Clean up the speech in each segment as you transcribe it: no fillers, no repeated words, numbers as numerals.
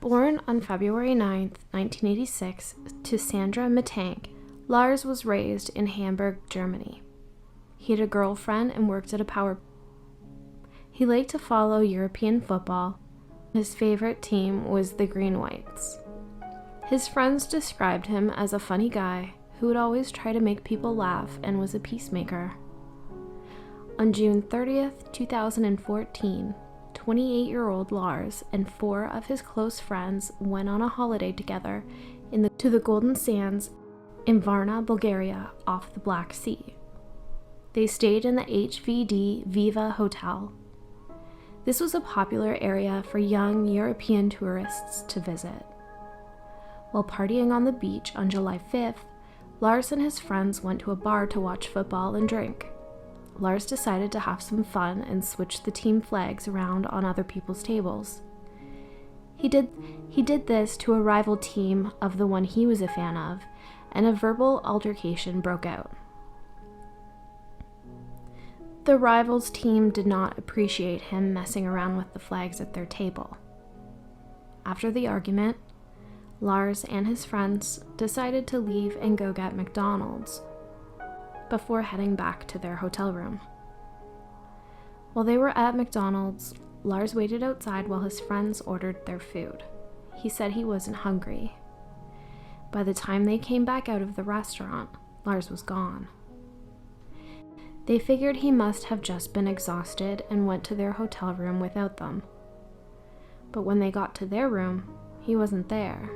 Born on February 9, 1986, to Sandra Mittank, Lars was raised in Hamburg, Germany. He had a girlfriend and worked at a power. He liked to follow European football. His favorite team was the Green Whites. His friends described him as a funny guy who would always try to make people laugh and was a peacemaker. On June 30th, 2014, 28-year-old Lars and 4 of his close friends went on a holiday together to the Golden Sands in Varna, Bulgaria, off the Black Sea. They stayed in the HVD Viva Hotel. This was a popular area for young European tourists to visit. While partying on the beach on July 5th, Lars and his friends went to a bar to watch football and drink. Lars decided to have some fun and switch the team flags around on other people's tables. He did this to a rival team of the one he was a fan of, and a verbal altercation broke out. The rivals' team did not appreciate him messing around with the flags at their table. After the argument, Lars and his friends decided to leave and go get McDonald's before heading back to their hotel room. While they were at McDonald's, Lars waited outside while his friends ordered their food. He said he wasn't hungry. By the time they came back out of the restaurant, Lars was gone. They figured he must have just been exhausted and went to their hotel room without them. But when they got to their room, he wasn't there.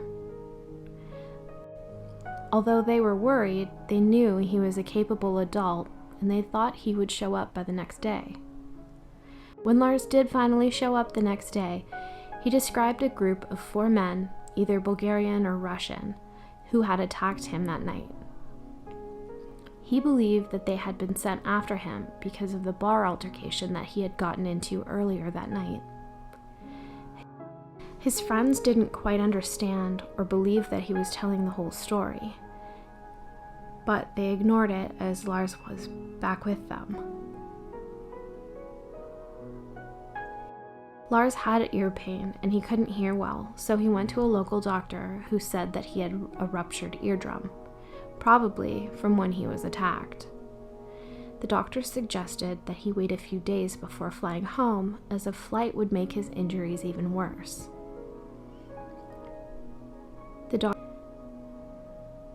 Although they were worried, they knew he was a capable adult and they thought he would show up by the next day. When Lars did finally show up the next day, he described a group of 4 men, either Bulgarian or Russian, who had attacked him that night. He believed that they had been sent after him because of the bar altercation that he had gotten into earlier that night. His friends didn't quite understand or believe that he was telling the whole story, but they ignored it as Lars was back with them. Lars had ear pain and he couldn't hear well, so he went to a local doctor who said that he had a ruptured eardrum, probably from when he was attacked. The doctor suggested that he wait a few days before flying home, as a flight would make his injuries even worse.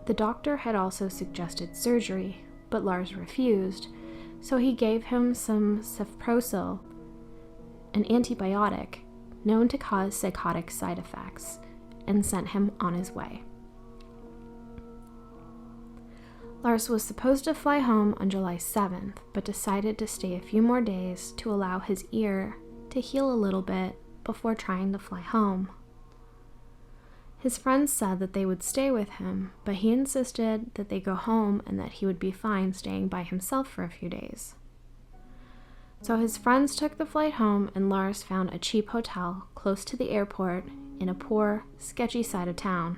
The doctor had also suggested surgery, but Lars refused, so he gave him some cefprozil, an antibiotic known to cause psychotic side effects, and sent him on his way. Lars was supposed to fly home on July 7th, but decided to stay a few more days to allow his ear to heal a little bit before trying to fly home. His friends said that they would stay with him, but he insisted that they go home and that he would be fine staying by himself for a few days. So his friends took the flight home and Lars found a cheap hotel close to the airport in a poor, sketchy side of town.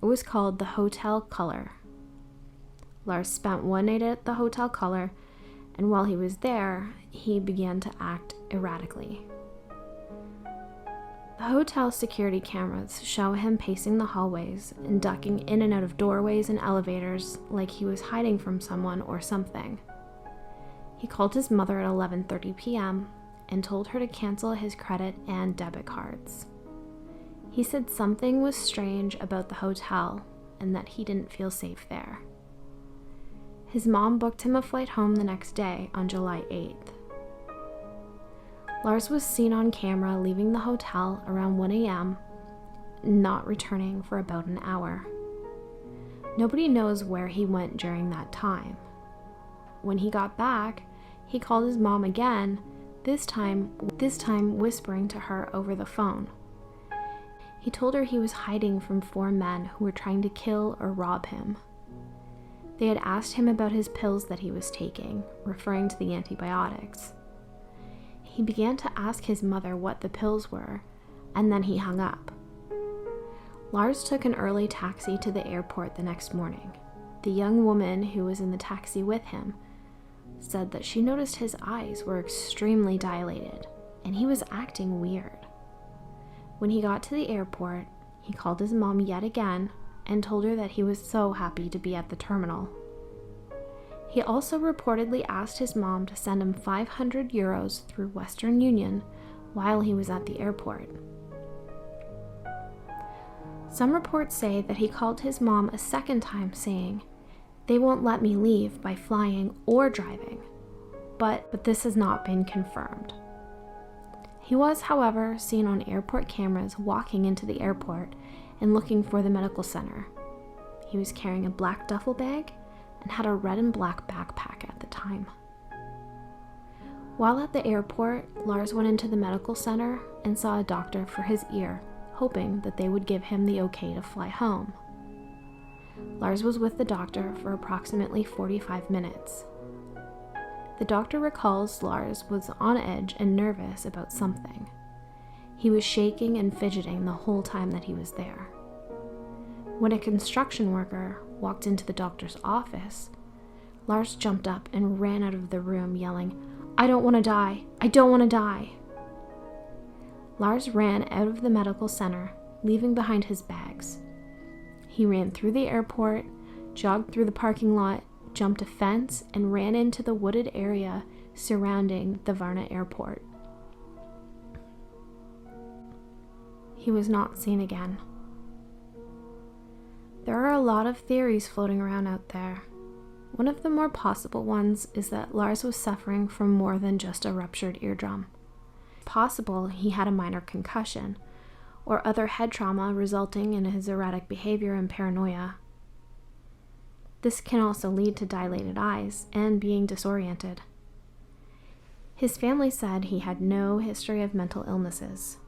It was called the Hotel Color. Lars spent one night at the Hotel Color, and while he was there, he began to act erratically. The hotel security cameras show him pacing the hallways and ducking in and out of doorways and elevators like he was hiding from someone or something. He called his mother at 11:30 p.m. and told her to cancel his credit and debit cards. He said something was strange about the hotel and that he didn't feel safe there. His mom booked him a flight home the next day on July 8th. Lars was seen on camera leaving the hotel around 1 a.m., not returning for about an hour. Nobody knows where he went during that time. When he got back, he called his mom again, this time whispering to her over the phone. He told her he was hiding from 4 men who were trying to kill or rob him. They had asked him about his pills that he was taking, referring to the antibiotics. He began to ask his mother what the pills were, and then he hung up. Lars took an early taxi to the airport the next morning. The young woman who was in the taxi with him said that she noticed his eyes were extremely dilated, and he was acting weird. When he got to the airport, he called his mom yet again and told her that he was so happy to be at the terminal. He also reportedly asked his mom to send him 500 euros through Western Union while he was at the airport. Some reports say that he called his mom a second time saying, "They won't let me leave by flying or driving," but this has not been confirmed. He was, however, seen on airport cameras walking into the airport and looking for the medical center. He was carrying a black duffel bag and had a red and black backpack at the time. While at the airport, Lars went into the medical center and saw a doctor for his ear, hoping that they would give him the okay to fly home. Lars was with the doctor for approximately 45 minutes. The doctor recalls Lars was on edge and nervous about something. He was shaking and fidgeting the whole time that he was there. When a construction worker walked into the doctor's office, Lars jumped up and ran out of the room yelling, "I don't want to die! I don't want to die!" Lars ran out of the medical center, leaving behind his bags. He ran through the airport, jogged through the parking lot, jumped a fence, and ran into the wooded area surrounding the Varna airport. He was not seen again. There are a lot of theories floating around out there. One of the more possible ones is that Lars was suffering from more than just a ruptured eardrum. It's possible he had a minor concussion or other head trauma resulting in his erratic behavior and paranoia. This can also lead to dilated eyes and being disoriented. His family said he had no history of mental illnesses.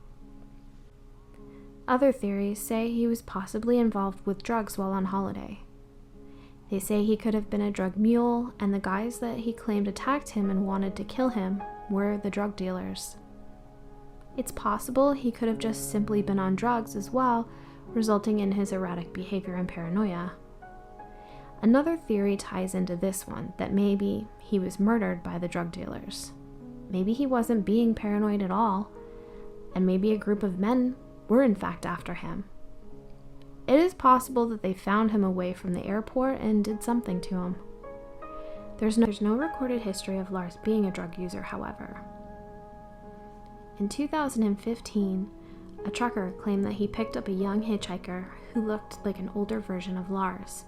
Other theories say he was possibly involved with drugs while on holiday. They say he could have been a drug mule, and the guys that he claimed attacked him and wanted to kill him were the drug dealers. It's possible he could have just simply been on drugs as well, resulting in his erratic behavior and paranoia. Another theory ties into this one, that maybe he was murdered by the drug dealers. Maybe he wasn't being paranoid at all, and maybe a group of men were in fact after him. It is possible that they found him away from the airport and did something to him. There's no recorded history of Lars being a drug user, however. In 2015, a trucker claimed that he picked up a young hitchhiker who looked like an older version of Lars.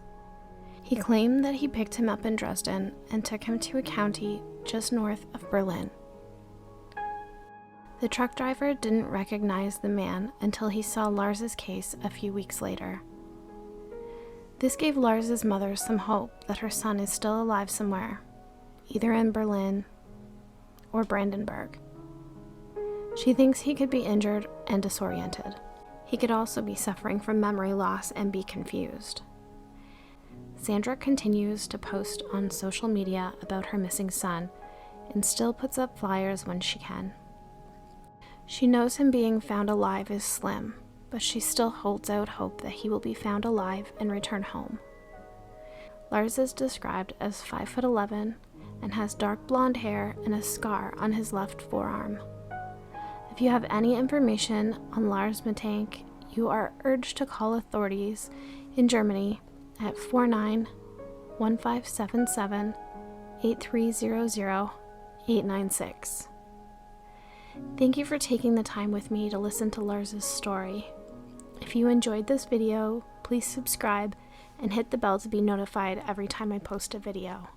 He claimed that he picked him up in Dresden and took him to a county just north of Berlin. The truck driver didn't recognize the man until he saw Lars's case a few weeks later. This gave Lars's mother some hope that her son is still alive somewhere, either in Berlin or Brandenburg. She thinks he could be injured and disoriented. He could also be suffering from memory loss and be confused. Sandra continues to post on social media about her missing son and still puts up flyers when she can. She knows him being found alive is slim, but she still holds out hope that he will be found alive and return home. Lars is described as 5'11" and has dark blonde hair and a scar on his left forearm. If you have any information on Lars Mittank, you are urged to call authorities in Germany at 49-1577-8300-896. Thank you for taking the time with me to listen to Lars's story. If you enjoyed this video, please subscribe and hit the bell to be notified every time I post a video.